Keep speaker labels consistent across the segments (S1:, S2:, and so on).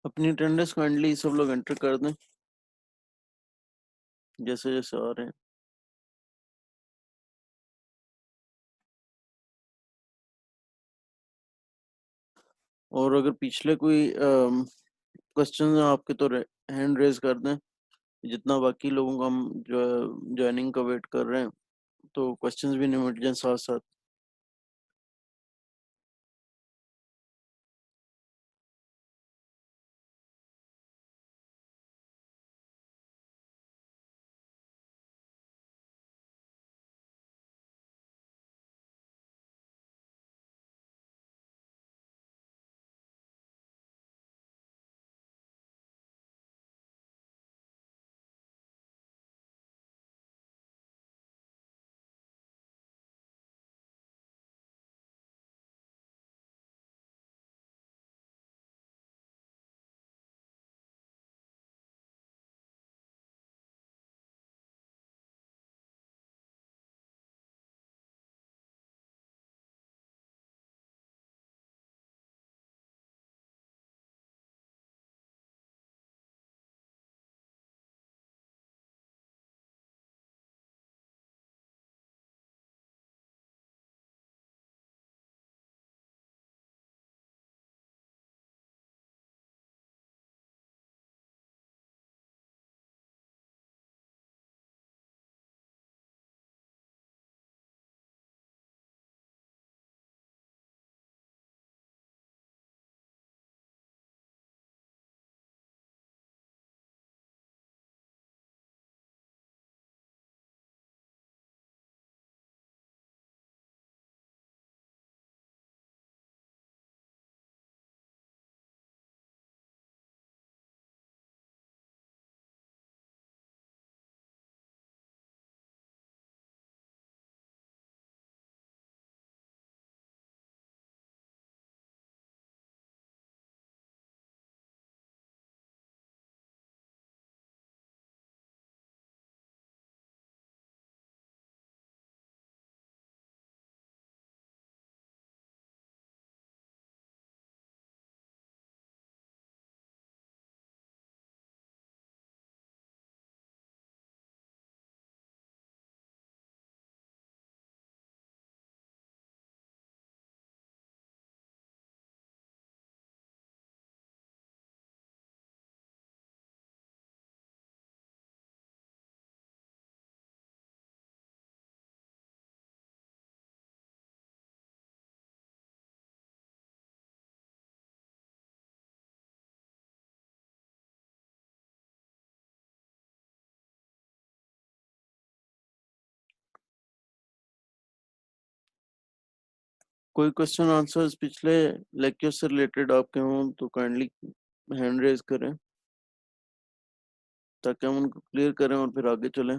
S1: अपनी attendance kindly सब लोग एंटर कर दें जैसे जैसे आ रहे हैं। और अगर पिछले कोई क्वेश्चन हैं आपके तो हैंड रेज कर दें। जितना बाकी लोगों का हम जो है ज्वाइनिंग का वेट कर रहे हैं तो क्वेश्चंस भी निमट जाएं साथ साथ। कोई क्वेश्चन आंसर्स पिछले लेक्चर से रिलेटेड आपके हों तो काइंडली हैंड रेज करें ताकि हम उनको क्लियर करें और फिर आगे चलें।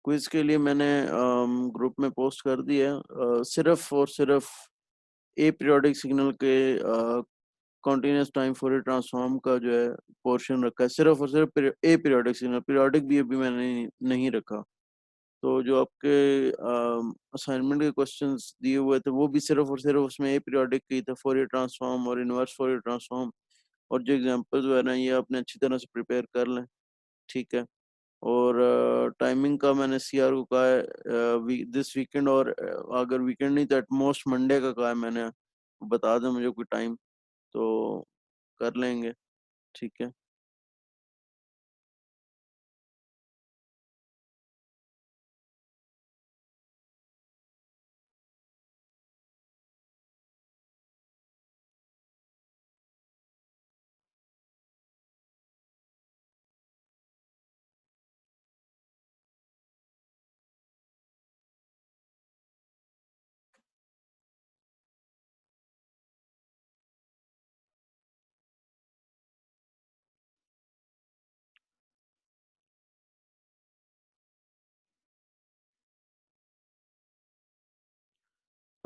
S1: क्विज के लिए मैंने ग्रुप में पोस्ट कर दिया है। सिर्फ और सिर्फ ए पीरियोडिक सिग्नल के कॉन्टिन्यूस टाइम फोरियर ट्रांसफॉर्म का जो है पोर्शन रखा है। सिर्फ और सिर्फ ए पीरियोडिक सिग्नल, पीरियोडिक भी अभी मैंने नहीं रखा। तो जो आपके असाइनमेंट के क्वेश्चंस दिए हुए थे वो भी सिर्फ और सिर्फ उसमें ए पीरियोडिक की थे, फोरियर ट्रांसफॉर्म और इनवर्स फोरियर ट्रांसफॉर्म। और जो एग्जांपल्स वगैरह हैं ये आपने अच्छी तरह से प्रिपेयर कर लें। ठीक है। और टाइमिंग का मैंने सीआर को कहा है दिस वीकेंड, और अगर वीकेंड नहीं तो एटमोस्ट मंडे का कहा है मैंने। बता दें मुझे कोई टाइम तो कर लेंगे। ठीक है।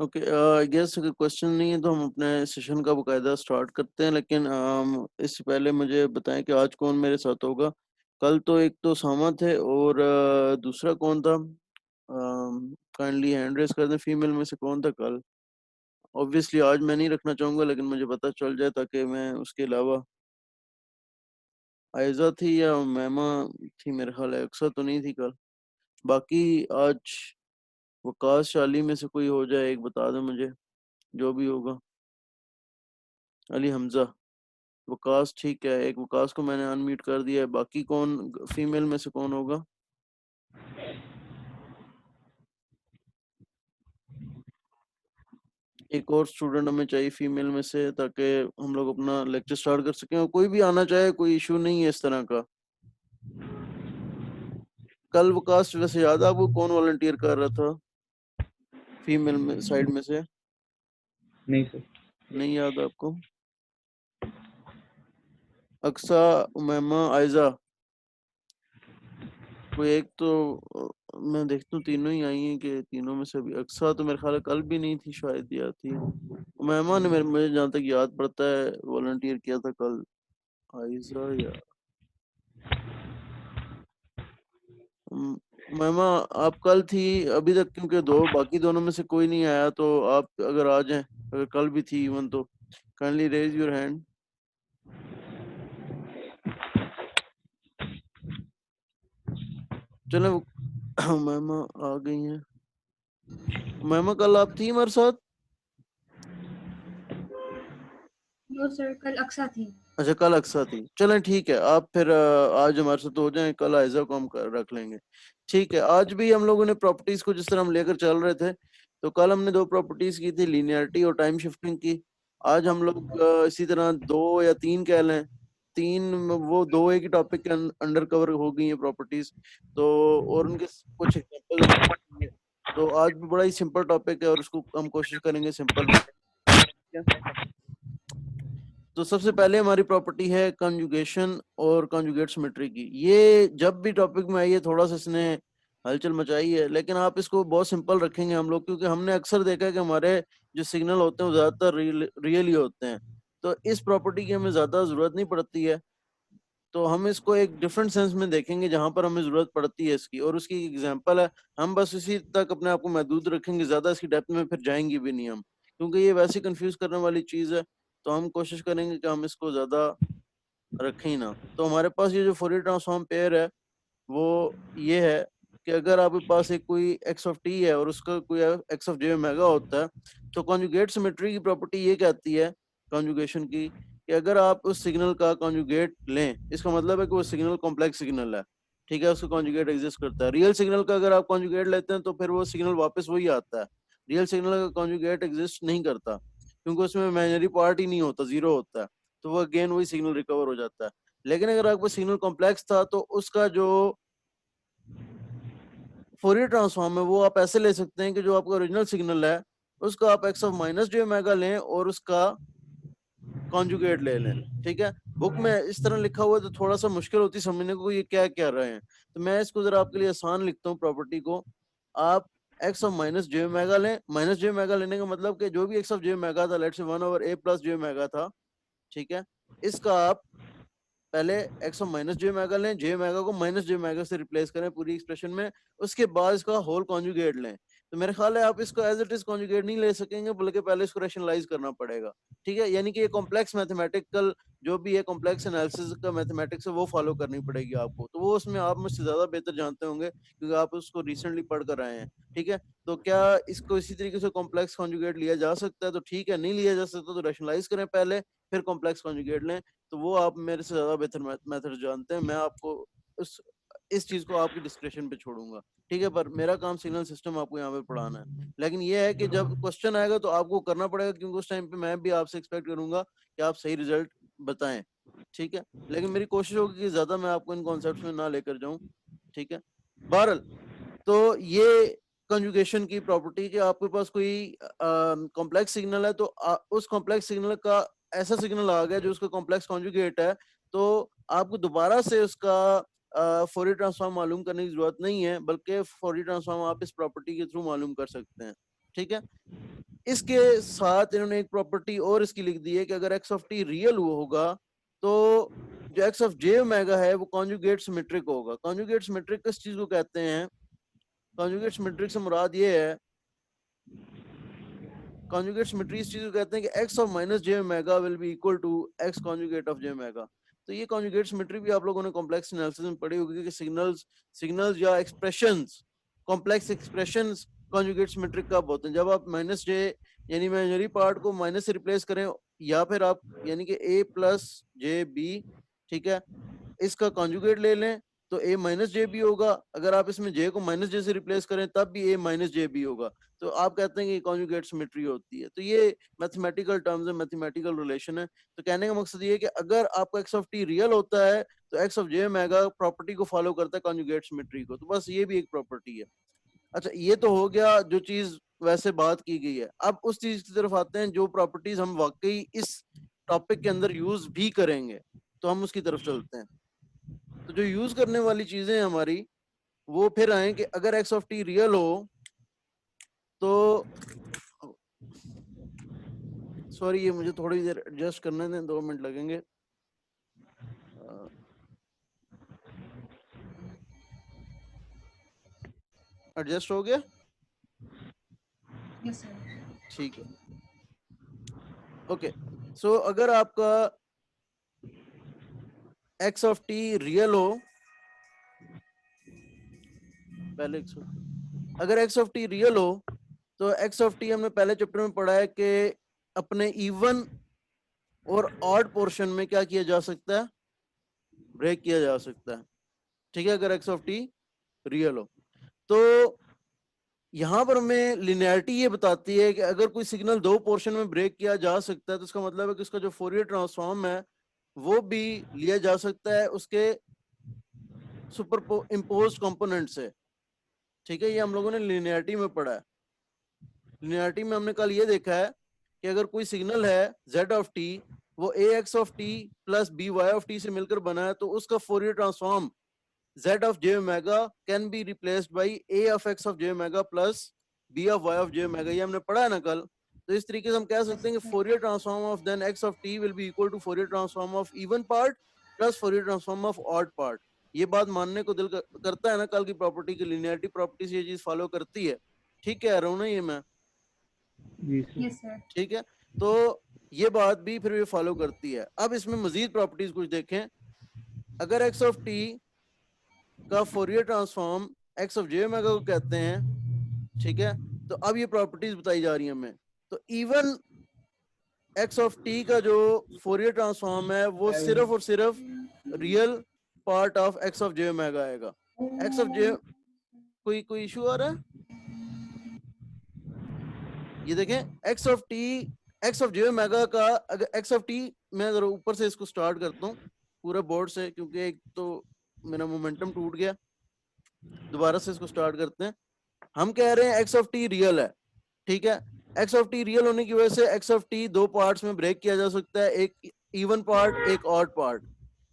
S1: ओके, आई गेस अगर क्वेश्चन नहीं है तो हम अपने सेशन का बकायदा स्टार्ट करते हैं, लेकिन इससे पहले मुझे बताएं कि आज कौन मेरे साथ होगा। कल तो एक तो सामा थे और दूसरा कौन था? काइंडली हैंड रेस कर दें, फीमेल में से कौन था कल? ऑब्वियसली आज मैं नहीं रखना चाहूंगा, लेकिन मुझे पता चल जाए ताकि मैं उसके अलावा। आयजा थी या मैमा थी? मेरे ख्याल है अक्सर तो नहीं थी कल। बाकी आज वकास शाली में से कोई हो जाए, एक बता दे मुझे, जो भी होगा। अली हमजा, वकास ठीक है, एक वकास को मैंने अनम्यूट कर दिया है। बाकी कौन फीमेल में से कौन होगा? एक और स्टूडेंट हमें चाहिए फीमेल में से, ताकि हम लोग अपना लेक्चर स्टार्ट कर सकें। और कोई भी आना चाहे, कोई इशू नहीं है इस तरह का। कल वकास वैसे याद है आपको कौन वॉलंटियर कर रहा था फीमेल में साइड में से?
S2: नहीं सर।
S1: नहीं याद आपको? अक्सा, उमैमा, आयजा, कोई एक तो मैं देखता हूँ तीनों ही आई हैं कि तीनों में से भी। अक्सा तो मेरे ख्याल है कल भी नहीं थी, शायद या थी। उमैमा ने मुझे जहाँ तक याद पड़ता है वॉलंटियर किया था कल। आयजा या उमैमा, आप कल थी अभी तक, क्योंकि दो बाकी दोनों में से कोई नहीं आया, तो आप अगर आ जाएं, अगर कल भी थी इवन, तो काइंडली रेज योर हैंड। चलो उमैमा आ गई हैं। उमैमा कल आप थी हमारे साथ?
S3: नो सर, कल अक्सा थी।
S1: अच्छा, कल अक्सा थी। चलें ठीक है, आप फिर आज हमारे साथ हो जाएं, कल आयजा को हम रख लेंगे। ठीक है, आज भी हम लोगों ने प्रॉपर्टीज को जिस तरह हम लेकर चल रहे थे, तो कल हमने दो प्रॉपर्टीज की थी, लीनियरिटी और टाइम शिफ्टिंग की। आज हम लोग इसी तरह दो या तीन कह लें, तीन, वो दो एक ही टॉपिक के अंडर कवर हो गई हैं प्रॉपर्टीज। तो और उनके कुछ एग्जांपल हमने देखेंगे। तो आज भी बड़ा ही सिंपल टॉपिक है और उसको हम कोशिश करेंगे सिंपल रखें। तो सबसे पहले हमारी प्रॉपर्टी है कंजुगेशन और कंजुगेट सिमेट्री की। ये जब भी टॉपिक में आई है थोड़ा सा इसने हलचल मचाई है, लेकिन आप इसको बहुत सिंपल रखेंगे हम लोग, क्योंकि हमने अक्सर देखा है कि हमारे जो सिग्नल होते हैं वो ज्यादातर रियल ही होते हैं। तो इस प्रॉपर्टी की हमें ज्यादा जरूरत नहीं पड़ती है। तो हम इसको एक डिफरेंट सेंस में देखेंगे जहां पर हमें जरूरत पड़ती है इसकी, और उसकी एग्जांपल है। हम बस इसी तक अपने आप को महदूद रखेंगे, ज्यादा इसकी डेप्थ में फिर जाएंगे भी नहीं हम, क्योंकि ये वैसे कंफ्यूज करने वाली चीज है। तो हम कोशिश करेंगे कि हम इसको ज्यादा रखें ही ना। तो हमारे पास ये जो फोरियर ट्रांसफॉर्म पेयर है वो ये है कि अगर आपके पास एक कोई एक्स ऑफ टी है और उसका कोई एक्स ऑफ जे ओमेगा होता है, तो कॉन्जुगेट सिमेट्री की प्रॉपर्टी ये कहती है कॉन्जुगेशन की, कि अगर आप उस सिग्नल का कॉन्जुगेट लें, इसका मतलब है कि वो सिग्नल कॉम्प्लेक्स सिग्नल है। ठीक है, उसका कॉन्जुगेट एग्जिस्ट करता है। रियल सिग्नल का अगर आप कॉन्जुगेट लेते हैं तो फिर वो सिग्नल वापस वही आता है। रियल सिग्नल का कॉन्जुगेट एग्जिस्ट नहीं करता, क्योंकि उसमें इमेजिनरी पार्ट ही नहीं होता, जीरो होता है। तो वो अगेन वही सिग्नल रिकवर हो जाता है। लेकिन अगर आपका सिग्नल कॉम्प्लेक्स था, तो उसका जो फोरियर ट्रांसफॉर्म है वो आप ऐसे ले सकते हैं कि जो आपका ओरिजिनल सिग्नल है उसका आप x of minus J omega लें और उसका कॉन्जुगेट ले लें। ठीक है, बुक में इस तरह लिखा हुआ है तो थोड़ा सा मुश्किल होती समझने को ये क्या कह रहे हैं। तो मैं इसको जरा आपके लिए आसान लिखता हूँ प्रॉपर्टी को। आप x of minus J omega लें। माइनस जे ओमेगा लेने का मतलब कि जो भी एक्स ऑफ जे ओमेगा था, let's say 1/a plus j omega था, ठीक है, इसका आप पहले एक्स और माइनस जे ओमेगा लें, जे ओमेगा को माइनस जे ओमेगा से रिप्लेस करें पूरी एक्सप्रेशन में। उसके बाद इसका होल कॉन्जुगेट लें। तो मेरे ख्याल है आप इसको एज इट इज कॉन्जुगेट नहीं ले सकेंगे, बल्कि पहले इसको रैशनलाइज करना पड़ेगा। ठीक है, यानी कि ये कॉम्प्लेक्स मैथमेटिकल जो भी है, कॉम्प्लेक्स एनालिसिस का मैथमेटिक्स है, वो फॉलो करनी पड़ेगी आपको। तो वो उसमें आप मुझसे ज्यादा बेहतर जानते होंगे, क्योंकि आप उसको रिसेंटली पढ़ कर आए हैं। ठीक है, तो क्या इसको इसी तरीके से कॉम्प्लेक्स कॉन्जुगेट लिया जा सकता है? तो ठीक है, नहीं लिया जा सकता तो रैशनलाइज करें पहले, फिर कॉम्प्लेक्स कॉन्जुगेट लें। तो वो आप मेरे से ज्यादा बेहतर मेथड जानते हैं। मैं आपको उस इस चीज को आपकी डिस्क्रिप्शन पे छोड़ूंगा। ठीक है, पर मेरा काम सिग्नल सिस्टम आपको यहाँ पे पढ़ाना है। लेकिन ये है कि जब क्वेश्चन आएगा तो आपको करना पड़ेगा, क्योंकि उस टाइम पे मैं भी आपसे एक्सपेक्ट करूंगा कि आप सही रिजल्ट बताएं। ठीक है, लेकिन मेरी कोशिश होगी कि ज्यादा मैं आपको इन कॉन्सेप्ट्स में ना लेकर जाऊं। ठीक है, बहरल, तो ये कंजुगेशन की प्रॉपर्टी कि आपके पास कोई कॉम्प्लेक्स सिग्नल है, तो उस कॉम्प्लेक्स सिग्नल का ऐसा सिग्नल आ गया जो उसका कॉम्प्लेक्स कॉन्जुगेट है, तो आपको दोबारा से उसका फोरियर ट्रांसफॉर्म मालूम करने की जरूरत नहीं है, बल्कि फोरियर ट्रांसफॉर्म आप इस प्रॉपर्टी के थ्रू मालूम कर सकते हैं। ठीक है, इसके साथ इन्होंने एक प्रॉपर्टी और इसकी लिख दी है कि अगर एक्स ऑफ टी रियल होगा तो जो एक्स ऑफ जे ओमेगा है वो कॉन्जुगेट सिमेट्रिक होगा। कॉन्जुगेट सिमेट्रिक किस चीज को कहते हैं? कॉन्जुगेट सिमेट्रिक से मुराद ये है, कॉन्जुगेट सिमेट्री इस चीज को कहते हैं कि x of minus J omega will be equal to x conjugate of J omega. तो ये कॉन्जुगेट सिमेट्री भी आप लोगों ने कॉम्प्लेक्स एनालिसिस में पढ़ी होगी कि सिग्नल्स या expressions, complex expressions conjugate symmetric कब होते हैं? जब आप माइनस जे यानी इमेजिनरी पार्ट को माइनस से रिप्लेस करें, या फिर आप यानी कि a प्लस जे बी, ठीक है, इसका कॉन्जुगेट ले लें तो a माइनस जे बी होगा। अगर आप इसमें j को माइनस जे से रिप्लेस करें तब भी a माइनस जे बी होगा। तो आप कहते हैं कि कॉन्जुगेट सिमेट्री होती है। तो ये मैथमेटिकल टर्म्स है, मैथमेटिकल रिलेशन है। तो कहने का मकसद ये है कि अगर आपका एक्स ऑफ टी रियल होता है तो x of J omega property को फॉलो करता है कॉन्जुगेट सिमेट्री को। तो बस ये भी एक प्रॉपर्टी है। अच्छा, ये तो हो गया जो चीज वैसे बात की गई है। अब उस चीज की तरफ आते हैं जो प्रॉपर्टीज हम वाकई इस टॉपिक के अंदर यूज भी करेंगे, तो हम उसकी तरफ चलते हैं। तो जो यूज करने वाली चीजें हैं हमारी, वो फिर आए कि अगर एक्स ऑफ टी रियल हो तो, सॉरी ये मुझे थोड़ी देर एडजस्ट करने दें, 2 मिनट लगेंगे। एडजस्ट हो गया?
S3: Yes sir.
S1: ठीक है, ओके। सो अगर आपका एक्स ऑफ टी रियल हो, पहले अगर एक्स ऑफ टी रियल हो तो एक्स ऑफ टी हमने पहले चैप्टर में पढ़ा है कि अपने इवन और ऑड पोर्शन में क्या किया जा सकता है? ब्रेक किया जा सकता है, ठीक है, अगर एक्स ऑफ टी रियल हो। तो यहां पर हमें लिनियरिटी ये बताती है कि अगर कोई सिग्नल 2 पोर्शन में ब्रेक किया जा सकता है तो इसका मतलब है कि उसका जो फोरियर ट्रांसफॉर्म है वो भी लिया जा सकता है उसके सुपर इम्पोज्ड कंपोनेंट से, ठीक है। ये हम लोगों ने लिनियरिटी में पढ़ा है। लिनियरिटी में हमने कल ये देखा है कि अगर कोई सिग्नल है z ऑफ टी, वो ax of t plus by of T से मिलकर बना है, तो उसका Fourier transform z of j omega can be replaced by a of x of j omega plus b of y of j omega. ये हमने पढ़ा है ना कल। तो इस तरीके से हम कह सकते हैं कि Fourier transform of then x of t will be equal to Fourier transform of even part plus Fourier transform of odd part. ये बात मानने को दिल करता है ना, कल की प्रॉपर्टी की लिनियरिटी प्रॉपर्टी से ये चीज फॉलो करती है, ठीक कह रहा हूँ ना ये मैं?
S2: जी सर।
S3: Yes sir.
S1: ठीक है, तो ये बात भी फिर ये फॉलो करती है। अब इसमें मजीद प्रॉपर्टीज कुछ देखें। अगर एक्स ऑफ टी का Fourier transform x of J omega को कहते हैं, ठीक है, तो अब ये प्रॉपर्टीज बताई जा रही है हमें। तो इवन एक्स ऑफ टी का जो फोरियर ट्रांसफॉर्म है वो सिर्फ और सिर्फ real part of x of J omega आएगा। एक्स ऑफ जे, कोई इशू आ रहा है? ये देखें x of T, X of J omega का, अगर एक्स ऑफ टी, मैं जरा ऊपर से इसको स्टार्ट करता हूँ पूरा बोर्ड से, क्योंकि एक तो मेरा मोमेंटम टूट गया। दोबारा से इसको स्टार्ट करते हैं। हम कह रहे हैं एक्स ऑफ टी रियल है, ठीक है। एक्स ऑफ टी रियल होने की वजह से एक्स ऑफ टी 2 पार्ट्स में ब्रेक किया जा सकता है, एक इवन पार्ट, एक ऑड पार्ट।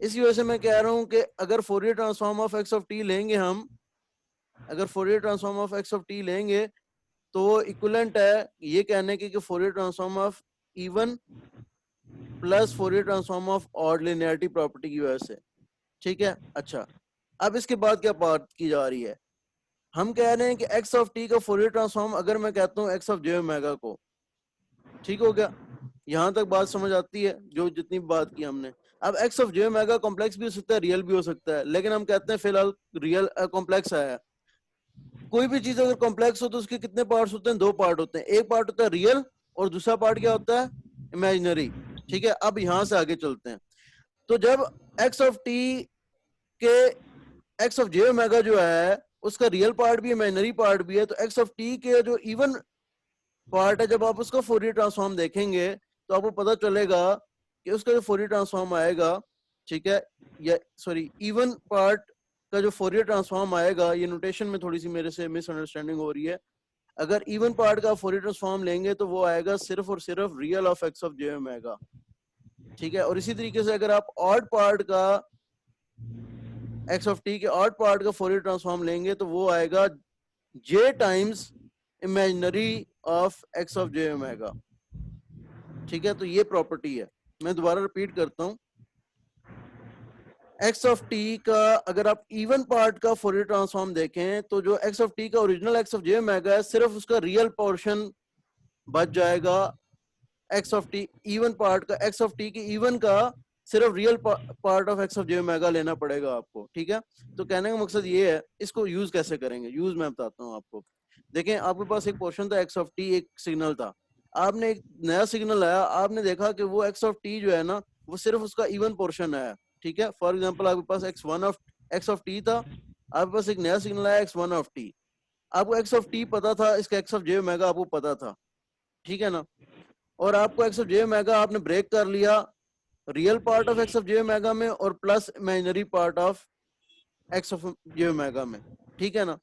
S1: इसी वजह से मैं कह रहा हूं कि अगर Fourier transform of x of T लेंगे हम, अगर Fourier transform of x of T लेंगे तो वो इक्विवेलेंट है ये कहने की कि Fourier transform of even plus Fourier transform of odd linearity property की वजह से, ठीक है। अच्छा, अब इसके बाद क्या बात की जा रही है? हम कह रहे हैं कि एक्स ऑफ टी का फोरियर ट्रांसफॉर्म अगर मैं कहता हूँ एक्स ऑफ जे ओमेगा को, ठीक हो गया, यहां तक बात समझ आती है जो जितनी बात की हमने। अब x of J omega complex भी हो सकता है, रियल भी हो सकता है, लेकिन हम कहते हैं फिलहाल रियल कॉम्प्लेक्स आया। कोई भी चीज अगर कॉम्प्लेक्स हो तो उसके कितने पार्ट्स होते हैं? 2 पार्ट होते हैं। एक पार्ट होता है रियल और दूसरा पार्ट क्या होता है? इमेजिनरी, ठीक है। अब यहां से आगे चलते हैं। तो जब एक्स ऑफ टी के एक्स ऑफ जे ओमेगा जो है उसका रियल पार्ट भी इमेजिनरी पार्ट भी है, तो एक्स ऑफ टी के जो इवन पार्ट है, जब आप उसका फोरियर ट्रांसफॉर्म देखेंगे तो आपको पता चलेगा कि उसका जो फोरियर ट्रांसफॉर्म आएगा, ठीक है, या सॉरी इवन पार्ट का जो फोरियर ट्रांसफॉर्म आएगा, ये नोटेशन में थोड़ी सी मेरे से मिसअंडरस्टैंडिंग हो रही है। अगर इवन पार्ट का फोरियर ट्रांसफॉर्म लेंगे तो वो आएगा सिर्फ और सिर्फ real of x of J omega, ठीक है। और इसी तरीके से अगर आप ऑड पार्ट का, एक्स ऑफ टी के ऑड पार्ट का फोरियर ट्रांसफॉर्म लेंगे तो वो आएगा j times imaginary of x of J omega. ठीक है, तो ये प्रॉपर्टी है। मैं दोबारा रिपीट करता हूं, एक्स ऑफ टी का अगर आप इवन पार्ट का फोरियर ट्रांसफॉर्म देखें तो जो एक्स ऑफ टी का original x of J omega है, सिर्फ उसका रियल पोर्शन बच जाएगा x of T even part का, एक्स ऑफ टी की इवन का सिर्फ real part of x of J omega लेना पड़ेगा आपको। ठीक है, तो कहने का मकसद ये है, इसको यूज कैसे करेंगे, यूज मैं बताता हूँ आपको। देखें, आपके पास एक पोर्शन था एक्स ऑफ टी, एक सिग्नल था, आपने एक नया सिग्नल आया, आपने देखा कि वो एक्स ऑफ टी जो है ना, वो सिर्फ उसका इवन पोर्शन है। ठीक है, फॉर एग्जाम्पल आपके पास एक्स ऑफ टी था, आपके पास एक नया सिग्नल आया एक्स वन ऑफ टी, आपको एक्स ऑफ टी पता था, इसका एक्स ऑफ जे ओमेगा आपको पता था। ठीक है ना, और आपको एक्स ऑफ जे ओमेगा आपने ब्रेक कर लिया real part of x of J omega में और plus imaginary part of x of J omega में। ठीक है ना,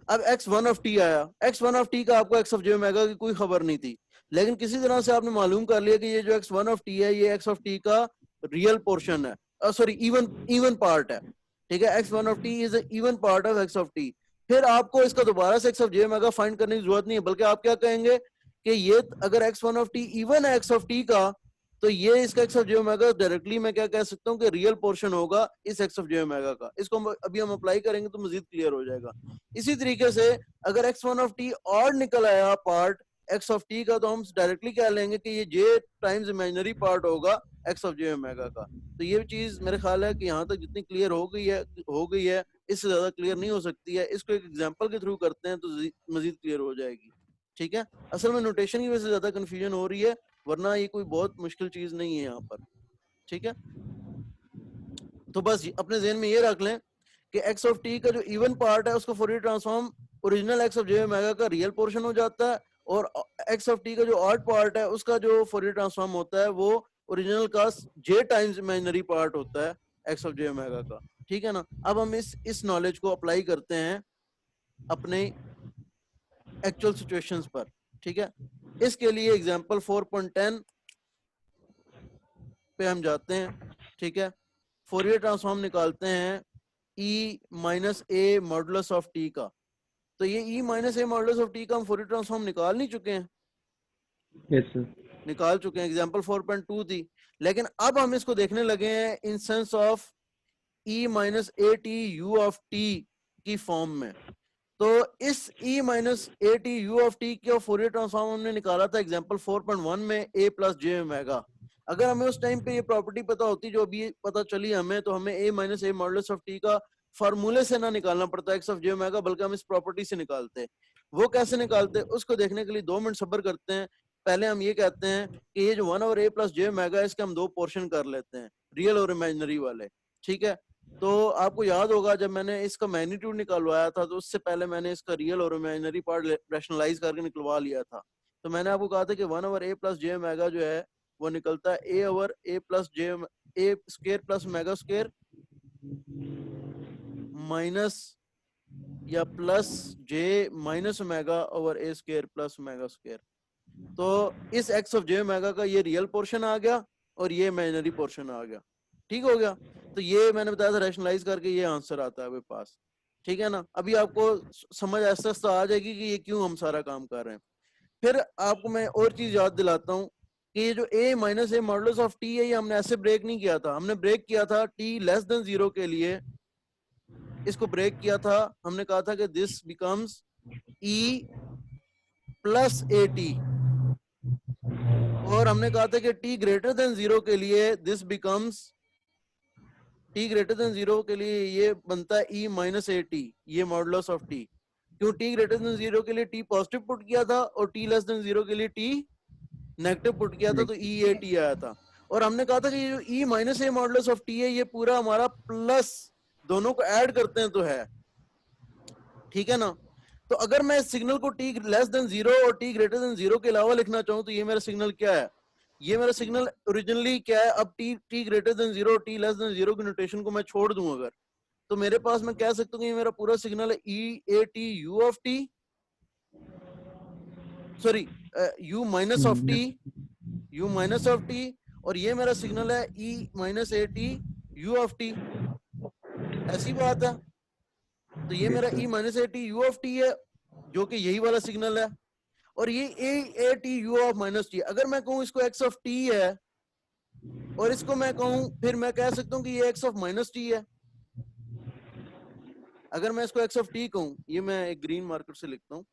S1: अब एक्स वन ऑफ टी आया, एक्स वन ऑफ टी का आपको एक्स ऑफ जे ओमेगा की कोई खबर नहीं थी, लेकिन किसी तरह से आपने मालूम कर लिया कि ये जो एक्स वन ऑफ टी है, ये एक्स ऑफ टी का रियल पोर्शन है, सॉरी इवन पार्ट है। ठीक है, x one of T is even part of x of T. फिर आपको इसका दोबारा से x of J omega find करने की जरूरत नहीं है, बल्कि आप क्या कहेंगे कि ये अगर x one of T even है एक्स ऑफ टी का, तो ये इसका x of J omega directly मैं क्या कह सकता हूँ कि रियल पोर्शन होगा इस एक्स ऑफ जे ओमेगा का। इसको अभी हम अप्लाई करेंगे तो मजीद क्लियर हो जाएगा। इसी तरीके से अगर एक्स वन ऑफ टी और निकल आया पार्ट एक्स ऑफ टी का, तो हम डायरेक्टली कह लेंगे कि ये जे टाइम्स इमेजिनरी पार्ट होगा एक्स ऑफ जे ओमेगा का। तो ये चीज मेरे ख्याल है कि यहाँ तक जितनी क्लियर हो गई है, इससे ज्यादा क्लियर नहीं हो सकती है। इसको एक एग्जांपल के थ्रू करते हैं तो मजीद क्लियर हो जाएगी। ठीक है, असल में नोटेशन की वजह से ज्यादा कंफ्यूजन हो रही है, वरना ये कोई बहुत मुश्किल चीज नहीं है यहाँ पर। ठीक है, तो बस अपने ज़हन में ये रख लें कि एक्स ऑफ टी का जो इवन पार्ट है उसका Fourier transform original x of J omega का रियल पोर्शन हो जाता है, और एक्स ऑफ टी का जो ऑड पार्ट है उसका जो फोरियर ट्रांसफॉर्म होता है वो ओरिजिनल का जे टाइम्स इमेजिनरी पार्ट होता है एक्स ऑफ जे ओमेगा का। ठीक है ना, अब हम इस नॉलेज को अप्लाई करते हैं अपने एक्चुअल सिचुएशंस पर। ठीक है, इसके लिए एग्जांपल 4.10 पे हम जाते हैं। ठीक है, फोरियर ट्रांसफॉर्म निकालते हैं e minus a modulus of T का। तो ये e minus a modulus of T का हम फोरियर ट्रांसफॉर्म निकाल नहीं चुके हैं?
S2: यस सर,
S1: निकाल चुके हैं, एग्जांपल 4.2 थी। लेकिन अब हम इसको देखने लगे हैं in sense of e minus a t u of t की फॉर्म में। तो इस e minus a t u of T का फोरियर ट्रांसफॉर्म हमने निकाला था एग्जांपल 4.1 में ए प्लस जे ओमेगा। अगर हमें उस टाइम पे ये प्रॉपर्टी पता होती जो अभी पता चली हमें, तो हमें a minus a modulus of T का फार्मूले से ना निकालना पड़ता एक्स ऑफ जे ओमेगा, बल्कि हम इस प्रॉपर्टी से निकालते। वो कैसे निकालते उसको देखने के लिए 2 मिनट सब्र करते हैं। पहले हम ये कहते हैं कि ये जो 1 और ए प्लस जे ओमेगा है, इसके हम 2 पोर्शन कर लेते हैं, रियल और इमेजिनरी वाले। ठीक है, तो आपको याद होगा जब मैंने इसका मैग्नीट्यूड निकलवाया था, तो उससे पहले मैंने इसका रियल और इमेजिनरी पार्ट रैशनलाइज करके निकलवा लिया था। तो मैंने आपको कहा था कि 1 over a plus j omega जो है वो निकलता है a over a plus j a square plus omega square minus या plus j minus omega over a square plus omega square. तो इस एक्स ऑफ जे ओमेगा का ये रियल पोर्शन आ गया और ये इमेजिनरी पोर्शन आ गया। ठीक हो गया, तो ये मैंने बताया था रैशनलाइज करके ये आंसर आता है आपके पास। ठीक है ना, अभी आपको समझ ऐसा आ जाएगी कि ये क्यों हम सारा काम कर रहे हैं। फिर आपको मैं और चीज याद दिलाता हूँ कि ये जो a minus a modulus of t है, ये हमने ऐसे ब्रेक नहीं किया था, हमने ब्रेक किया था t लेस देन 0 के लिए। इसको ब्रेक किया था, हमने कहा था कि this becomes e plus A T, और हमने कहा था कि t ग्रेटर देन 0 के लिए this becomes t greater than 0 के लिए ये बनता है e माइनस ए टी, ये मॉडुलस ऑफ t। क्यों t ग्रेटर देन 0 के लिए t पॉजिटिव पुट किया था और t लेस देन 0 के लिए t नेगेटिव पुट किया था, तो ई ए टी आया था। और हमने कहा था कि ये जो e minus a modulus of t है, ये पूरा हमारा प्लस, दोनों को ऐड करते हैं तो है। ठीक है ना, तो अगर मैं सिग्नल को टी लेस देन 0 और टी ग्रेटर देन 0 के अलावा लिखना चाहूँ, तो ये मेरा सिग्नल क्या है? ये मेरा सिग्नल ओरिजिनली क्या है? अब टी ग्रेटर देन 0 और टी लेस देन 0 की नोटेशन को मैं छोड़ दूं अगर, तो मेरे पास मैं कह सकता हूँ कि ये मेरा पूरा सिग्नल है e a t u of t, sorry u minus of t, और ये मेरा सिग्नल है e minus a t u of t. ऐसी बात है, तो ये मेरा e minus a t u of t है, जो कि यही वाला सिग्नल है। और ये a t u of minus t. अगर मैं कहूँ इसको एक्स ऑफ टी है और इसको मैं कहूँ, फिर मैं कह सकता हूँ कि ये एक्स ऑफ माइनस टी है। अगर मैं इसको एक्स ऑफ टी कहूँ, ये मैं एक ग्रीन मार्कर से लिखता हूँ,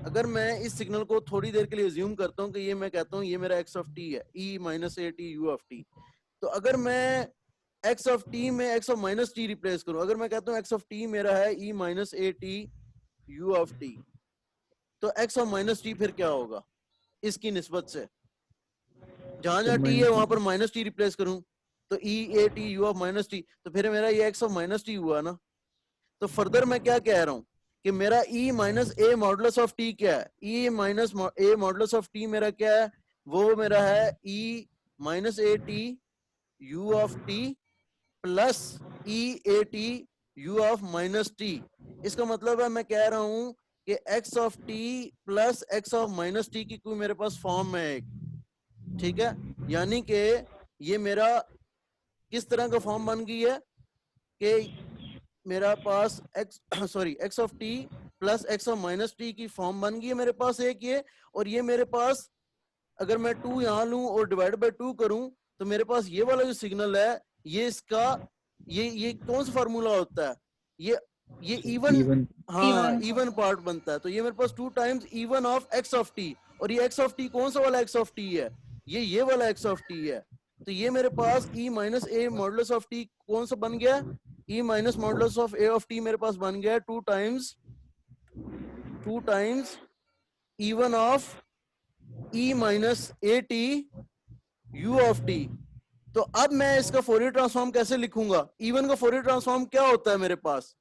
S1: अगर मैं इस सिग्नल को थोड़ी देर के लिए अज्यूम करता हूँ कि ये मैं कहता हूँ ये मेरा एक्स ऑफ टी है, e minus a t u of t, तो अगर मैं एक्स ऑफ टी में x of minus t replace करूँ, अगर मैं कहता हूँ एक्स ऑफ टी मेरा है e minus a t u of t, तो एक्स ऑफ माइनस टी फिर क्या होगा इसकी निस्बत से? जहां जहां टी है वहां पर माइनस टी रिप्लेस करूं तो e a t u of minus t, तो फिर मेरा ये एक्स ऑफ माइनस टी हुआ ना। तो फर्दर मैं क्या कह रहा हूं कि मेरा e minus a modulus of t क्या है? E minus a modulus of t मेरा क्या है? वो मेरा है e minus a t u of t plus e a t u of minus t. इसका मतलब है मैं कह रहा हूं कि x of t plus x of minus t की कोई मेरे पास फॉर्म है एक, ठीक है। यानी कि ये मेरा किस तरह का फॉर्म बन गई है कि मेरा पास x of t plus x of minus t की फॉर्म बन गई है मेरे पास एक ये। और ये मेरे पास अगर मैं 2 यहां लूं और डिवाइड बाय 2 करूं तो मेरे पास ये वाला जो सिग्नल है ये इसका ये कौन सा फार्मूला होता है? ये इवन, हाँ इवन पार्ट बनता है। तो ये मेरे पास 2 times even of x of t, और ये एक्स ऑफ टी कौन सा वाला एक्स ऑफ टी है? ये वाला एक्स ऑफ टी है। तो ये मेरे पास e minus a modulus of t कौन सा बन गया? E minus modulus of a of t मेरे पास बन गया 2 times even of e minus a t u of t. तो अब मैं इसका फोरियर ट्रांसफॉर्म कैसे लिखूंगा? इवन का फोरियर ट्रांसफॉर्म क्या होता है मेरे पास?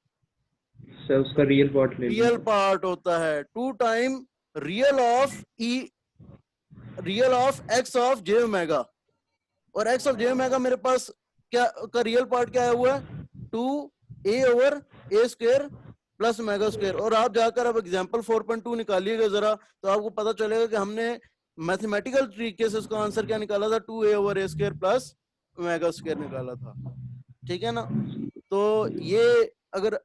S2: सर उसका रियल पार्ट ले
S1: रियल पार्ट होता है 2 time real of x of J omega, और एक्स ऑफ जे ओमेगा मेरे पास क्या का रियल पार्ट क्या है? हुआ 2 a over a square plus omega square. और आप जाकर अब एग्जांपल 4.2 निकालिएगा जरा, तो आपको पता चलेगा कि हमने मैथमेटिकल तरीके से उसका आंसर क्या निकाला था? 2a over a square plus omega square निकाला था, ठीक है ना। तो ये अगर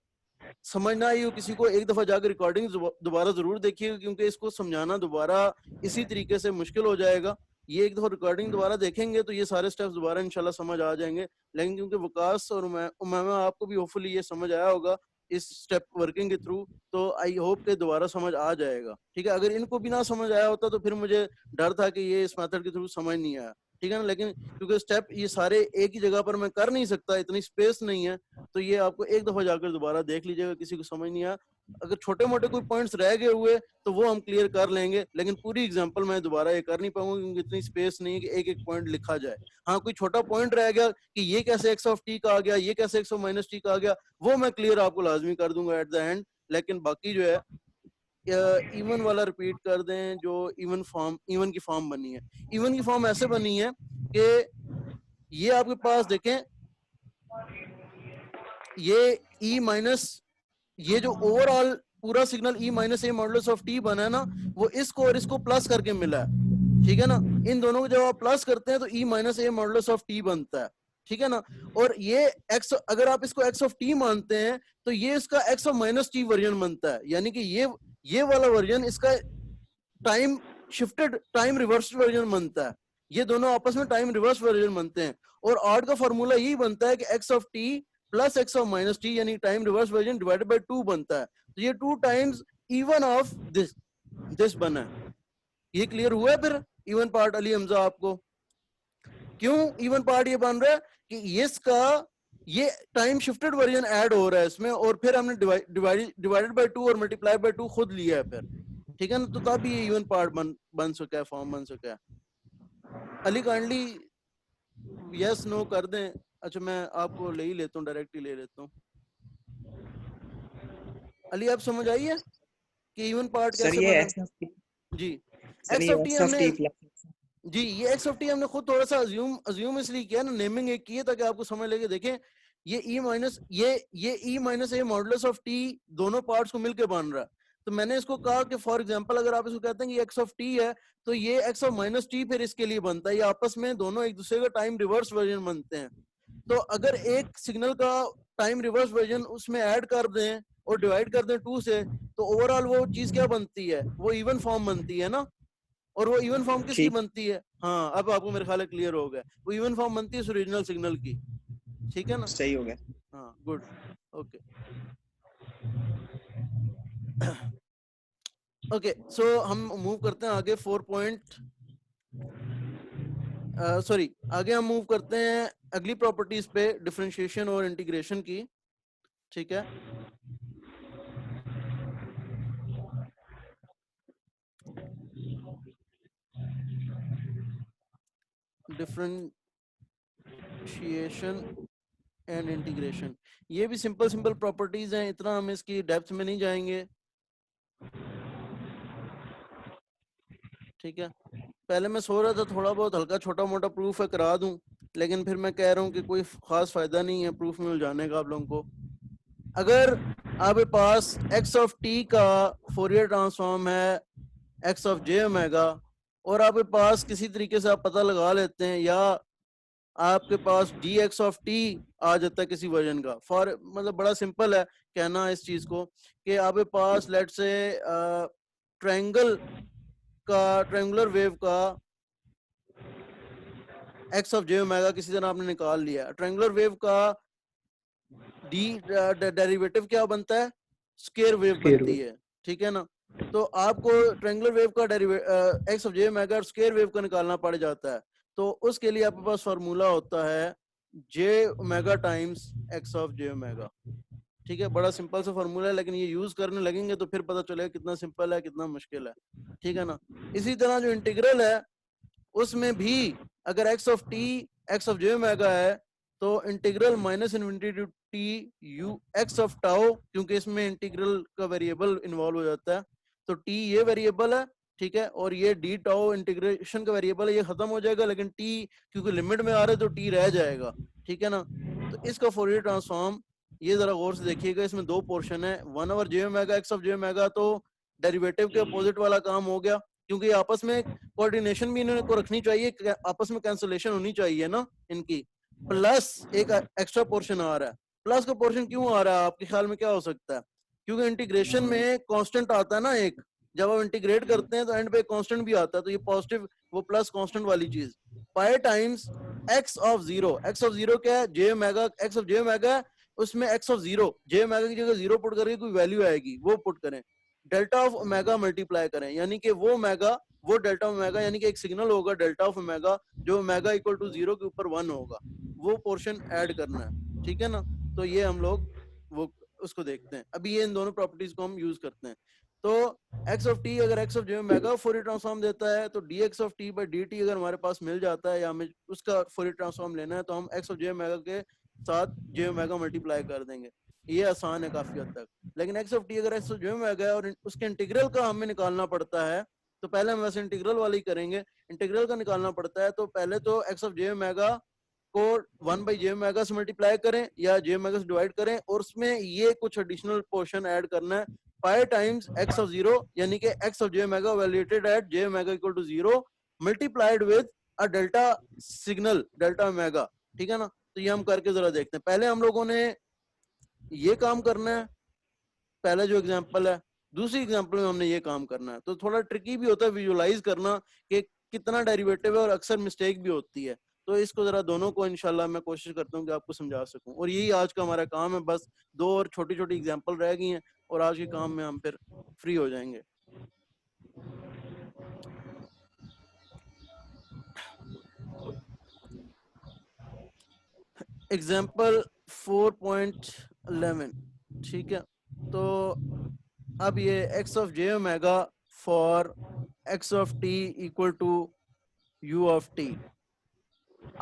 S1: समझना ही हो किसी को, एक दफा जाकर रिकॉर्डिंग दोबारा जरूर देखिएगा, क्योंकि इसको समझाना दोबारा इसी तरीके से मुश्किल हो जाएगा। ये एक दफा रिकॉर्डिंग दोबारा देखेंगे तो ये सारे स्टेप्स दोबारा इंशाल्लाह समझ आ जाएंगे। लेकिन क्योंकि वकास और उमामा आपको भी होपफुली ये समझ आया होगा इस स्टेप वर्किंग के थ्रू, तो आई होप के दोबारा समझ आ जाएगा, ठीक है। अगर इनको भी ना समझ आया होता तो फिर मुझे डर था कि ये इस मेथड के थ्रू समझ नहीं आया, ठीक है ना। लेकिन क्योंकि स्टेप ये सारे एक ही जगह पर मैं कर नहीं सकता, इतनी स्पेस नहीं है, तो ये आपको एक दफा जाकर दोबारा देख लीजिएगा। किसी को समझ नहीं आया, अगर छोटे मोटे कोई पॉइंट्स रह गए हुए तो वो हम क्लियर कर लेंगे, लेकिन पूरी एग्जांपल मैं दोबारा ये कर नहीं पाऊंगा क्योंकि इतनी स्पेस नहीं है कि एक एक पॉइंट लिखा जाए। हाँ, कोई छोटा पॉइंट रह गया कि ये कैसे एक्स ऑफ टी का आ गया, ये कैसे एक्स ऑफ माइनस टी का आ गया, वो मैं क्लियर आपको लाजमी कर दूंगा एट द एंड। लेकिन बाकी जो है इवन वाला रिपीट कर दें, जो इवन की फॉर्म बनी है। इवन की फॉर्म ऐसे बनी है कि ये आपके पास देखें, ये ई माइनस, ये जो ओवरऑल पूरा signal E minus a modulus of T बना है ना, वो इसको और इसको प्लस करके मिला है, ठीक है ना। इन दोनों को जब आप प्लस करते हैं तो e minus a modulus of t बनता है, ठीक है ना। और ये एक्स, अगर आप इसको एक्स ऑफ टी मानते हैं तो ये इसका x of minus T version बनता है। यानी कि ये वाला वर्जन इसका time shifted, time reverse version बनता है। ये दोनों आपस में टाइम रिवर्स वर्जन बनते हैं। और ऑड का फॉर्मूला यही बनता है कि x of t plus x of minus t यानी time reverse version divided by 2 बनता है। तो ये 2 टाइम्स इवन ऑफ दिस बना है। ये क्लियर हुआ फिर इवन पार्ट अली हमजा आपको? क्यों इवन पार्ट ये बन रहा है कि इसका ये टाइम शिफ्टेड वर्जन ऐड हो रहा है इसमें, और फिर हमने डिवाइडेड बाय 2 और मल्टीप्लाई बाय 2 खुद लिया है फिर, ठीक है ना। तो तब ये इवन पार्ट बन सका है, फॉर्म बन सका है। अली काइंडली यस नो कर दें। अच्छा, मैं आपको ले ही लेता हूँ, डायरेक्ट ही ले लेता हूँ। अली आप समझ आई है कि इवन पार्ट कैसे बना? जी, एक्स ऑफ टी हमने, जी ये एक्स ऑफ टी हमने खुद थोड़ा सा अज्यूम इसलिए किया ना, नेमिंग एक की है ताकि आपको समझ लगे। देखें ये e minus e minus a modulus of t दोनों पार्ट्स को मिलकर बन रहा है। तो मैंने इसको कहा कि फॉर एग्जांपल अगर आप इसको कहते हैं कि एक्स ऑफ टी है तो ये एक्स ऑफ माइनस टी फिर इसके लिए बनता है। ये आपस में दोनों एक दूसरे का टाइम रिवर्स वर्जन बनते हैं। तो अगर एक सिग्नल का टाइम रिवर्स वर्जन उसमें ऐड कर दें और डिवाइड कर दें 2 से, तो ओवरऑल वो चीज क्या बनती है, वो इवन फॉर्म बनती है ना। और वो इवन फॉर्म किसकी
S2: ठीक।
S1: बनती है, हाँ अब आपको मेरे ख्याल है क्लियर हो गया, वो इवन फॉर्म बनती है ओरिजिनल सिग्नल की, ठीक है ना।
S2: सही हो गया।
S1: हाँ गुड, ओके ओके। सो हम मूव करते हैं आगे 4 पॉइंट, सॉरी आगे हम मूव करते हैं अगली प्रॉपर्टीज पे, डिफरेंशिएशन और इंटीग्रेशन की, ठीक है। डिफरेंशिएशन एंड इंटीग्रेशन, ये भी सिंपल सिंपल प्रॉपर्टीज हैं, इतना हम इसकी डेप्थ में नहीं जाएंगे, ठीक है। पहले मैं सो रहा था, थोड़ा बहुत हल्का छोटा मोटा प्रूफ है करा दूं, लेकिन फिर मैं कह रहा हूं कि कोई खास फायदा नहीं है प्रूफ में उलझाने का आप लोगों को। अगर आपके पास एक्स ऑफ टी का फोरियर ट्रांसफॉर्म है एक्स ऑफ जे ओमेगा, और आपके पास किसी तरीके से आप पता लगा लेते हैं, या आपके पास डी एक्स ऑफ टी आ जाता है किसी वर्जन का, फॉर मतलब बड़ा सिंपल है कहना इस चीज को, कि आपके पास लेट से ट्रायंगल का, ट्रायंगुलर वेव का एक्स ऑफ जे ओमेगा किसी तरह आपने निकाल लिया, ट्रायंगुलर वेव का डी डेरिवेटिव क्या बनता है, स्क्वायर वेव बनती है, ठीक है ना। तो आपको ट्रायंगुलर वेव का एक्स ऑफ जे ओमेगा और स्क्वायर वेव का निकालना पड़ जाता है, तो उसके लिए आपके पास फार्मूला होता है j omega times x of J omega, ठीक है। बड़ा सिंपल सा फार्मूला है, लेकिन ये यूज करने लगेंगे तो फिर पता चलेगा कितना सिंपल है कितना मुश्किल है, ठीक है ना। इसी तरह जो इंटीग्रल है उसमें भी अगर X of T X of J omega है, तो integral minus infinity to T U X of tau, क्योंकि इसमें इंटीग्रल का वेरिएबल इन्वॉल्व हो जाता है, तो टी ये वेरिएबल है, ठीक है, और ये डी टाउ इंटीग्रेशन का वेरिएबल है, ये खत्म हो जाएगा, लेकिन टी क्योंकि लिमिट में आ रहा है तो टी रह जाएगा, ठीक है ना। तो इसका फोरियर ट्रांसफॉर्म ये जरा गौर से देखिएगा, इसमें दो पोर्शन है, 1 over J omega x of J omega, तो डेरिवेटिव के अपोजिट वाला काम हो गया, क्योंकि आपस में कोऑर्डिनेशन भी इन्होंने को रखनी चाहिए, आपस में कैंसलेशन होनी चाहिए ना इनकी, प्लस एक एक्स्ट्रा पोर्शन आ रहा है। प्लस का पोर्शन क्यों आ रहा है आपके ख्याल में क्या हो सकता है, क्योंकि इंटीग्रेशन में कांस्टेंट आता है ना एक, जब आप इंटीग्रेट करते हैं तो एंड पे कांस्टेंट भी आता है, तो ये पॉजिटिव वो प्लस कांस्टेंट वाली चीज, pi times x of zero, x of zero क्या है, j omega, x of J omega, उसमें x of zero, j omega की जगह जीरो पुट करके कोई वैल्यू आएगी वो पुट करें, डेल्टा ऑफ ओमेगा मल्टीप्लाई करें, यानी कि वो ओमेगा वो डेल्टा ओमेगा, यानी कि एक सिग्नल होगा डेल्टा ऑफ ओमेगा जो ओमेगा इक्वल टू जीरो के ऊपर 1 होगा, वो पोर्शन ऐड करना है, ठीक है ना। तो ये हम लोग वो उसको देखते हैं, अभी ये इन दोनों प्रॉपर्टीज को हम यूज करते हैं। तो x ऑफ t अगर x of j omega Fourier transform देता है, तो dx of t by dt अगर हमारे पास मिल जाता है, या हमें उसका फोरियर ट्रांसफॉर्म लेना है, तो हम x ऑफ j ओमेगा के साथ j ओमेगा मल्टीप्लाई कर देंगे, ये आसान है काफी हद तक। लेकिन x ऑफ t अगर x ऑफ j ओमेगा है और उसके इंटीग्रल का हमें निकालना पड़ता है, तो पहले हम वैसे इंटीग्रल वाली करेंगे, इंटीग्रल का निकालना पड़ता है, तो पहले तो x ऑफ j ओमेगा को 1 by j ओमेगा से मल्टीप्लाई करें या j ओमेगा से डिवाइड करें, और उसमें ये कुछ एडिशनल पोर्शन ऐड करना है, pi times x of zero, यानी कि x of j omega evaluated at j omega equal to zero multiplied with a delta signal delta omega, ठीक है ना। तो ये हम करके जरा देखते हैं, पहले हम लोगों ने ये काम करना है, पहला जो एग्जांपल है, दूसरी एग्जांपल में हमने ये काम करना है, तो थोड़ा ट्रिकी भी होता है विजुअलाइज करना कि कितना डेरिवेटिव है, और अक्सर मिस्टेक भी होती है, तो इसको जरा दोनों को इंशाल्लाह मैं कोशिश करता हूँ कि आपको समझा सकूं, और यही आज का हमारा काम है, बस दो और छोटी छोटी एग्जांपल रह गई हैं और आज के काम में हम फिर फ्री हो जाएंगे। एग्जाम्पल 4.11, ठीक है। तो अब ये x of j omega for x of t equal to u of t,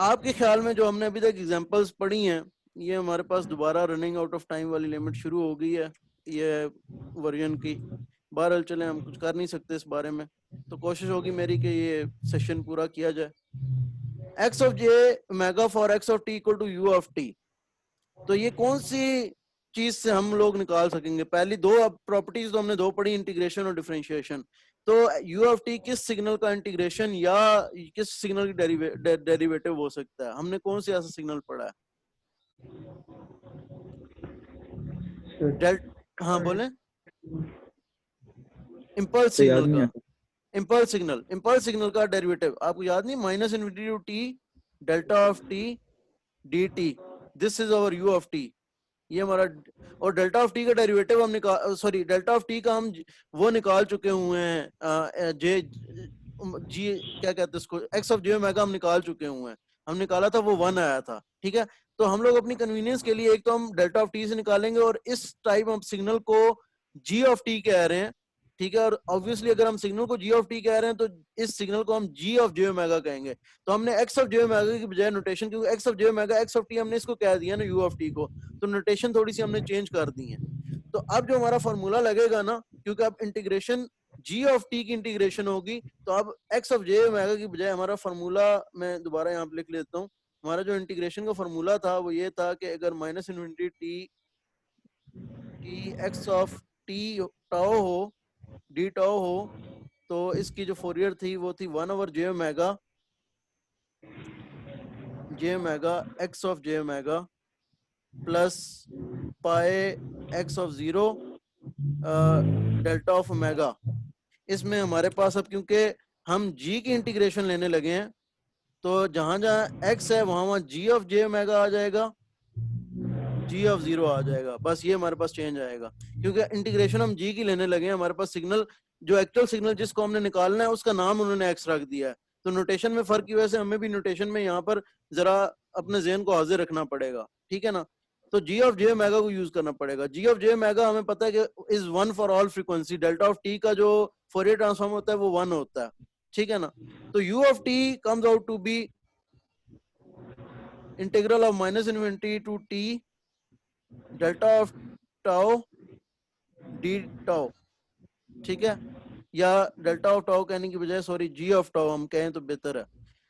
S1: आपके ख्याल में जो हमने अभी तक एग्जांपल्स पढ़ी हैं, ये हमारे पास दोबारा रनिंग आउट ऑफ टाइम वाली लिमिट शुरू हो गई है ये वर्जन की, बहरहाल चले हम कुछ कर नहीं सकते इस बारे में, तो कोशिश होगी मेरी कि ये सेशन पूरा किया जाए। x of j omega for x of t equal to u of t, तो ये कौन सी चीज से हम लोग निकाल सकेंगे, पहली दो प्रॉपर्टीज तो हमने दो पढ़ी, इंटीग्रेशन और डिफरेंशिएशन, तो u ऑफ t किस सिग्नल का इंटीग्रेशन या किस सिग्नल की डेरिवेटिव हो सकता है, हमने कौन सा ऐसा सिग्नल पढ़ा है। डेल हाँ बोले इम्पल्स
S2: तो याद
S1: सिग्नल
S2: नहीं
S1: का
S2: आता।
S1: इम्पल्स सिग्नल का डेरिवेटिव आपको याद नहीं, minus infinity to T delta of T D T, this is our U of T, ये हमारा। और डेल्टा ऑफ टी का डेरिवेटिव हम निकाल, सॉरी डेल्टा ऑफ टी का हम वो निकाल चुके हुए हैं, जे जी क्या कहते हैं इसको, एक्स ऑफ जे ओमेगा हम निकाल चुके हुए हैं, हम निकाला था वो 1 आया था, ठीक है। तो हम लोग अपनी कन्वीनियंस के लिए एक तो हम डेल्टा ऑफ टी से निकालेंगे और इस टाइप हम सिग्नल को जी ऑफ टी कह रहे हैं, ठीक है। और ऑब्वियसली अगर हम सिग्नल को जी ऑफ टी कह रहे हैं तो इस सिग्नल को हम जी ऑफ जे ओमेगा कहेंगे। तो हमने एक्स ऑफ जे ओमेगा की बजाय नोटेशन, क्योंकि x of J omega x of T हमने इसको कह दिया ना यू ऑफ टी को, तो नोटेशन थोड़ी सी हमने चेंज कर दी है। तो अब जो हमारा फॉर्मूला लगेगा ना, क्योंकि अब इंटीग्रेशन जी ऑफ टी की इंटीग्रेशन होगी, तो अब एक्स ऑफ जे ओमेगा की बजाय हमारा फॉर्मूला, मैं दोबारा यहाँ पे लिख लेता हूँ, हमारा जो इंटीग्रेशन का फॉर्मूला था वो ये था कि अगर minus infinity T X of T tau हो डी टाओ हो, तो इसकी जो फोरियर थी वो थी 1 over J omega x of J omega plus पाए x of 0 delta of omega. इसमें हमारे पास अब क्योंकि हम g की इंटीग्रेशन लेने लगे हैं, तो जहां जहां x है वहां वहां g ऑफ जे ओमेगा आ जाएगा, g ऑफ 0 आ जाएगा, बस ये हमारे पास चेंज आएगा, क्योंकि इंटीग्रेशन हम g की लेने लगे हैं। हमारे पास सिग्नल, जो एक्चुअल सिग्नल जिसको हमने निकालना है उसका नाम उन्होंने x रख दिया है, तो नोटेशन में फर्क की वजह से हमें भी नोटेशन में यहाँ पर जरा अपने ज़हन को हाजिर रखना पड़ेगा, ठीक है ना। तो g ऑफ जे ओमेगा को यूज करना पड़ेगा। g ऑफ जे ओमेगा हमें पता है कि is 1 for all frequency, delta of t का जो फोरियर ट्रांसफॉर्म होता है वो 1 होता है, ठीक है ना। तो u of t comes out to be integral of minus infinity to t delta of tau D tau, ठीक है, या डेल्टा ऑफ टाउ कहने की बजाय सॉरी जी ऑफ टाउ हम कहें तो बेहतर है।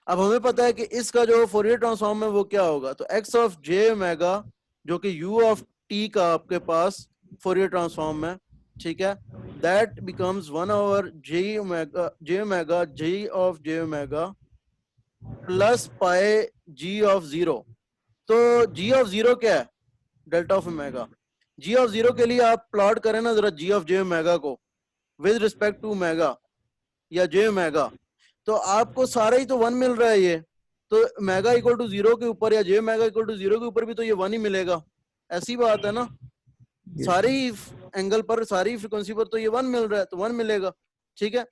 S1: अब हमें पता है कि इसका जो फोरियर ट्रांसफॉर्म है वो क्या होगा, तो एक्स ऑफ जे ओमेगा जो कि यू ऑफ टी का आपके पास फोरियर ट्रांसफॉर्म है, ठीक है, that becomes 1 over J omega G of J omega plus pi G of 0। तो जी ऑफ 0 क्या है, delta of omega. G of 0 के लिए आप प्लॉट करें ना जरा जी ऑफ जे ओमेगा को विद रिस्पेक्ट टू ओमेगा या जे ओमेगा, तो आपको सारा ही तो 1 मिल रहा है ये, तो ओमेगा इक्वल टू 0 के ऊपर या जे ओमेगा इक्वल टू 0 के ऊपर भी तो ये 1 ही मिलेगा, ऐसी बात है ना। सारी एंगल पर, सारी फ्रीक्वेंसी पर तो ये 1 मिल रहा है, तो 1 मिलेगा, ठीक है।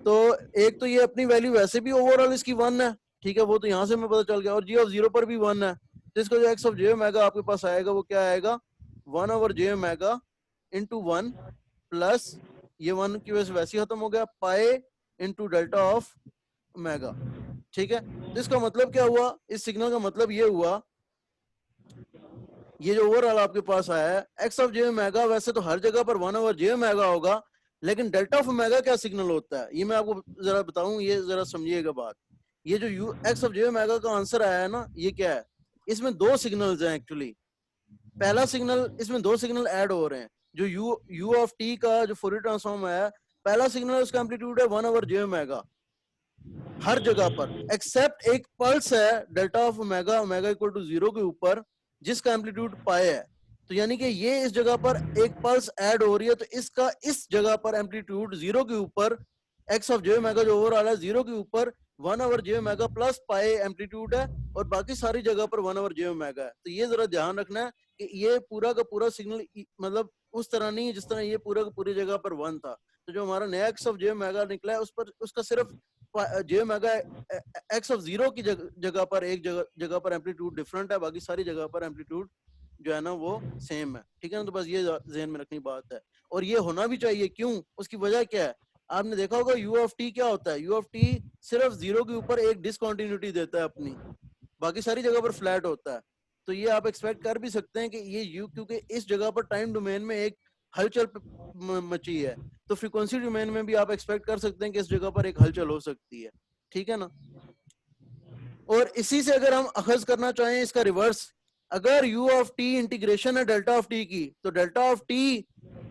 S1: तो एक तो ये अपनी वैल्यू वैसे भी ओवरऑल इसकी 1 है, ठीक है, वो तो यहाँ से हमें पता चल गया, और जी ऑफ 0 पर भी 1 है, तो इसका जो एक्स ऑफ जे ओमेगा आपके पास आएगा वो क्या आएगा, 1 over J omega into 1 plus ये 1 की वजह से वैसे ही खत्म हो गया, pi into delta of omega, ठीक है। तो इसका मतलब क्या हुआ, इस सिग्नल का मतलब ये हुआ, ये जो ओवरऑल आपके पास आया है एक्स ऑफ जे ओमेगा, वैसे तो हर जगह पर 1 ओवर जे ओमेगा होगा, लेकिन डेल्टा ऑफ ओमेगा क्या सिग्नल होता है ये मैं आपको जरा बताऊं, ये जरा समझिएगा बात। ये जो you X of J omega का आंसर आया है ना, ये क्या है, इसमें 2 सिग्नल्स हैं एक्चुअली। पहला सिग्नल, इसमें 2 सिग्नल ऐड हो रहे हैं, जो यू ऑफ टी का जो फोरियर ट्रांसफॉर्म आया, पहला सिग्नल उसका एम्पलीट्यूड है 1 ओवर जे ओमेगा हर जगह पर, एक्सेप्ट एक पल्स है delta of omega, omega equal to 0 के ऊपर, जिसका एम्पलीट्यूड पाई है। तो यानी कि ये इस जगह पर एक पल्स ऐड हो रही है, तो इसका इस जगह पर एम्पलीट्यूड 0 के ऊपर, एक्स ऑफ जे ओमेगा जो ओवरऑल है 0 के ऊपर 1 ओवर जे ओमेगा प्लस पाई एम्पलीट्यूड है, और बाकी सारी जगह पर 1 ओवर जे ओमेगा है। तो ये जरा ध्यान रखना है कि ये पूरा का पूरा सिग्नल मतलब उस तरह नहीं है जिस तरह ये पूरा का पूरी जगह पर 1 था। तो जो हमारा नया एक्स ऑफ जे ओमेगा निकला है उस पर उसका सिर्फ जे ओमेगा एक्स ऑफ 0 की जगह पर एक जगह पर एम्पलीट्यूड डिफरेंट है, बाकी सारी जगह पर एम्पलीट्यूड जो है ना वो सेम है, ठीक है ना। तो बस ये ध्यान में रखनी बात है, और ये होना भी चाहिए। क्यों, उसकी वजह क्या है, आपने देखा होगा यू ऑफ टी क्या होता है, यू ऑफ टी सिर्फ 0 के ऊपर एक डिसकंटिन्यूटी देता है अपनी, बाकी सारी जगह पर फ्लैट होता है। तो ये आप एक्सपेक्ट कर भी सकते हैं कि ये यू, क्योंकि इस जगह पर टाइम डोमेन में एक हलचल मची है, तो फ्रीक्वेंसी डोमेन में भी आप एक्सपेक्ट कर सकते हैं कि इस जगह पर एक हलचल हो सकती है, ठीक है ना। और इसी से अगर हम अखज करना चाहें इसका रिवर्स, अगर u ऑफ t इंटीग्रेशन है डेल्टा ऑफ t की, तो डेल्टा ऑफ t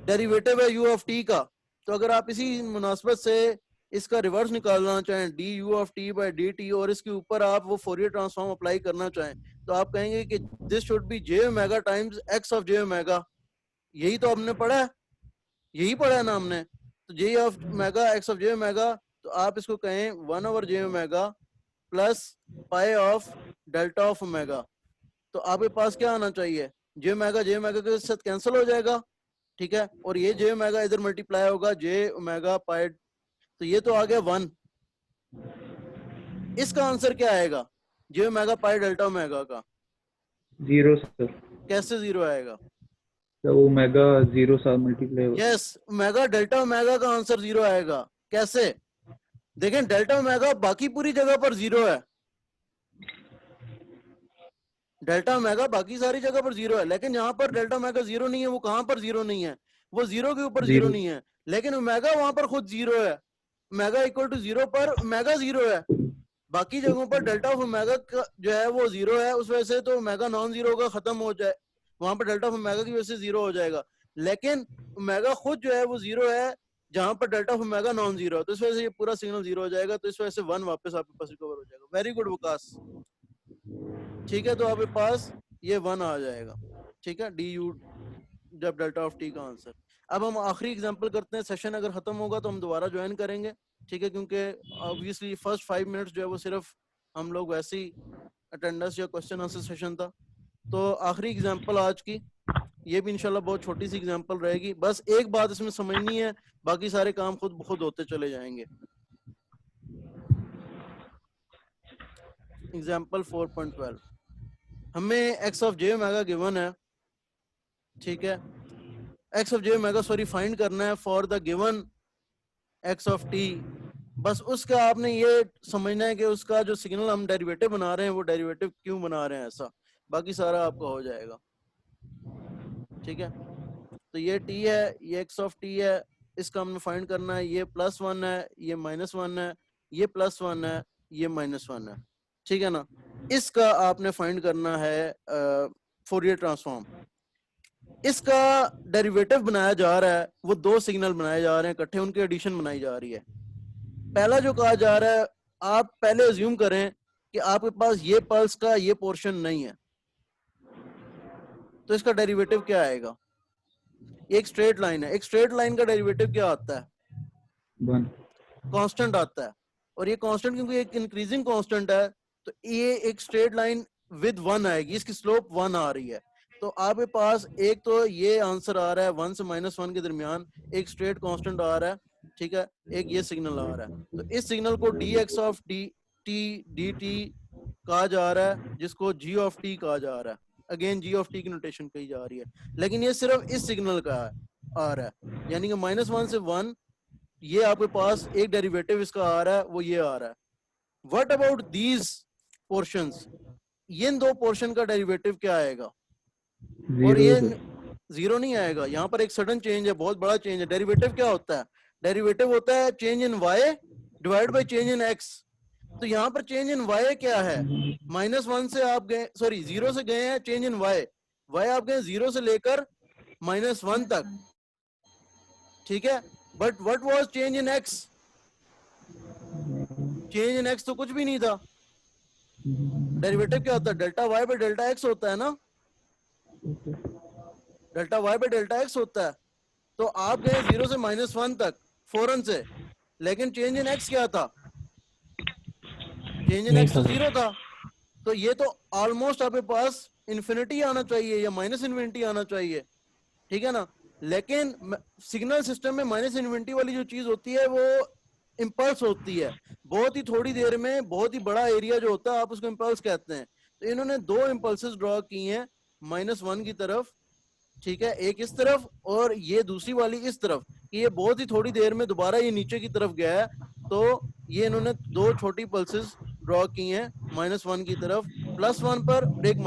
S1: डेरिवेटिव है u ऑफ t का। तो अगर आप इसी मुनासबत से इसका रिवर्स निकालना चाहें D you of T by D T, और इसके ऊपर आप वो फोरियर ट्रांसफॉर्म अप्लाई करना चाहें, तो आप कहेंगे कि this should be J omega times x of J omega, यही तो हमने पढ़ा है, यही पढ़ा है ना हमने। तो j of omega x of J omega, तो आप इसको कहें 1/j omega plus pi of delta of omega. तो आपके पास क्या आना चाहिए, जे ओमेगा के साथ कैंसिल हो जाएगा, ठीक है, और ये जे ओमेगा इधर मल्टीप्लाई होगा जे ओमेगा पाई, तो ये तो आ गया 1। इसका आंसर क्या आएगा, जे ओमेगा पाई डेल्टा ओमेगा का?
S2: 0 सर।
S1: कैसे 0 आएगा?
S2: तो ओमेगा 0 साथ मल्टीप्लाई होगा।
S1: यस, ओमेगा डेल्टा ओमेगा का आंसर 0 आएगा। कैसे? देखें, डेल्टा ओमेगा बाकी पूरी जगह पर 0 है, डेल्टा ओमेगा बाकी सारी जगह पर 0 है, लेकिन यहाँ पर डेल्टा ओमेगा 0 नहीं है। वो कहाँ पर 0 नहीं है? वो 0 के ऊपर 0 नहीं है, लेकिन ओमेगा वहां पर खुद 0 है। ओमेगा इक्वल टू 0 पर ओमेगा 0 है, बाकी जगहों पर डेल्टा ऑफ ओमेगा जो है वो 0 है। उस वजह से तो ओमेगा नॉन 0 का खत्म हो जाए, वहां पर डेल्टा ऑफ ओमेगा की वजह से 0 हो जाएगा, लेकिन ओमेगा खुद जो है वो 0 है जहां पर डेल्टा ऑफ ओमेगा नॉन 0 है। तो इस वजह से ये पूरा सिग्नल 0 हो जाएगा, तो इस वजह से 1 वापस आपके पास रिकवर हो जाएगा। वेरी गुड विकास, ठीक है, तो आपके पास ये 1 आ जाएगा, ठीक है, डी यू जब डेल्टा ऑफ टी का आंसर। अब हम आखिरी एग्जांपल करते हैं, सेशन अगर खत्म होगा तो हम दोबारा ज्वाइन करेंगे, ठीक है, क्योंकि ऑब्वियसली फर्स्ट 5 मिनट्स जो है वो सिर्फ हम लोग वैसे ही अटेंडेंस या क्वेश्चन आंसर सेशन था। तो आखिरी एग्जांपल आज की, ये भी इंशाल्लाह बहुत छोटी सी एग्जांपल रहेगी, बस एक बात इसमें समझनी है, बाकी सारे काम खुद ब खुद होते चले जाएंगे। एग्जांपल 4.12, हमें x of J omega given है, ठीक है, x of J omega sorry find करना है for the given x of t। बस उसका आपने ये समझना है कि उसका जो सिग्नल हम डेरिवेटिव बना रहे हैं वो डेरिवेटिव क्यों बना रहे हैं, ऐसा, बाकी सारा आपका हो जाएगा, ठीक है। तो ये t है, ये x ऑफ t है, इसका हमने फाइंड करना है, ये +1 है, ये -1 है, ये +1 है, ये -1 है, ठीक है ना। इसका आपने फाइंड करना है फोरियर ट्रांसफॉर्म। इसका डेरिवेटिव बनाया जा रहा है, वो दो सिग्नल बनाए जा रहे हैं इकट्ठे, उनकी एडिशन बनाई जा रही है। पहला जो कहा जा रहा है, आप पहले अज्यूम करें कि आपके पास ये पल्स का ये पोर्शन नहीं है, तो इसका डेरिवेटिव क्या आएगा? एक स्ट्रेट लाइन है, एक स्ट्रेट लाइन का डेरिवेटिव क्या आता है?
S2: 1
S1: कांस्टेंट आता है, और ये कांस्टेंट क्योंकि एक इंक्रीजिंग कांस्टेंट है, तो ये एक स्ट्रेट लाइन विद 1 आएगी, इसकी स्लोप 1 आ रही है। तो आपके पास एक तो ये आंसर आ रहा है 1 से -1 के दरमियान एक स्ट्रेट कांस्टेंट आ रहा है, ठीक है, एक ये सिग्नल आ रहा है। तो इस सिग्नल को dx ऑफ टी dt कहा जा रहा है, जिसको g ऑफ t कहा जा रहा है। अगेन g ऑफ t की नोटेशन कही जा रही है, लेकिन ये सिर्फ इस सिग्नल का आ रहा है, यानी कि -1 से 1 ये आपके पास एक डेरिवेटिव इसका आ रहा है, वो ये आ रहा है। What about these portions? इन दो पोर्शन का डेरिवेटिव क्या आएगा? और ये 0 नहीं आएगा, यहाँ पर एक सडन चेंज है, बहुत बड़ा चेंज है। डेरिवेटिव क्या होता है? डेरिवेटिव होता है change in y divide by change in x। तो यहाँ पर चेंज इन y क्या है? -1 से आप गए, सॉरी 0 से गए हैं, चेंज इन y आप गए 0 से लेकर -1 तक, ठीक है। But what was change in x? Change in x तो कुछ भी नहीं था। डेरिवेटिव क्या होता है? Delta y by delta x होता है ना, delta y by delta x होता है। तो आप गए 0 से -1 तक फौरन से, लेकिन चेंज इन x क्या था? चेंज इन x तो 0 था। तो ये तो ऑलमोस्ट आपके पास इन्फिनिटी आना चाहिए या -इन्फिनिटी आना चाहिए, ठीक है ना। लेकिन सिग्नल सिस्टम में -इन्फिनिटी वाली जो चीज होती है वो इंपल्स होती है, बहुत ही थोड़ी देर में बहुत ही बड़ा एरिया जो होता है आप उसको इंपल्स कहते हैं। तो इन्होंने दो इंपल्सेस ड्रॉ की हैं, -1 की तरफ, ठीक है, एक इस तरफ और ये दूसरी वाली इस तरफ, ये बहुत ही थोड़ी देर में दोबारा ये नीचे की तरफ गया है। तो ये इन्होंने दो छोटी पल्सेस ड्रॉ की हैं, -1 की तरफ, +1 पर, एक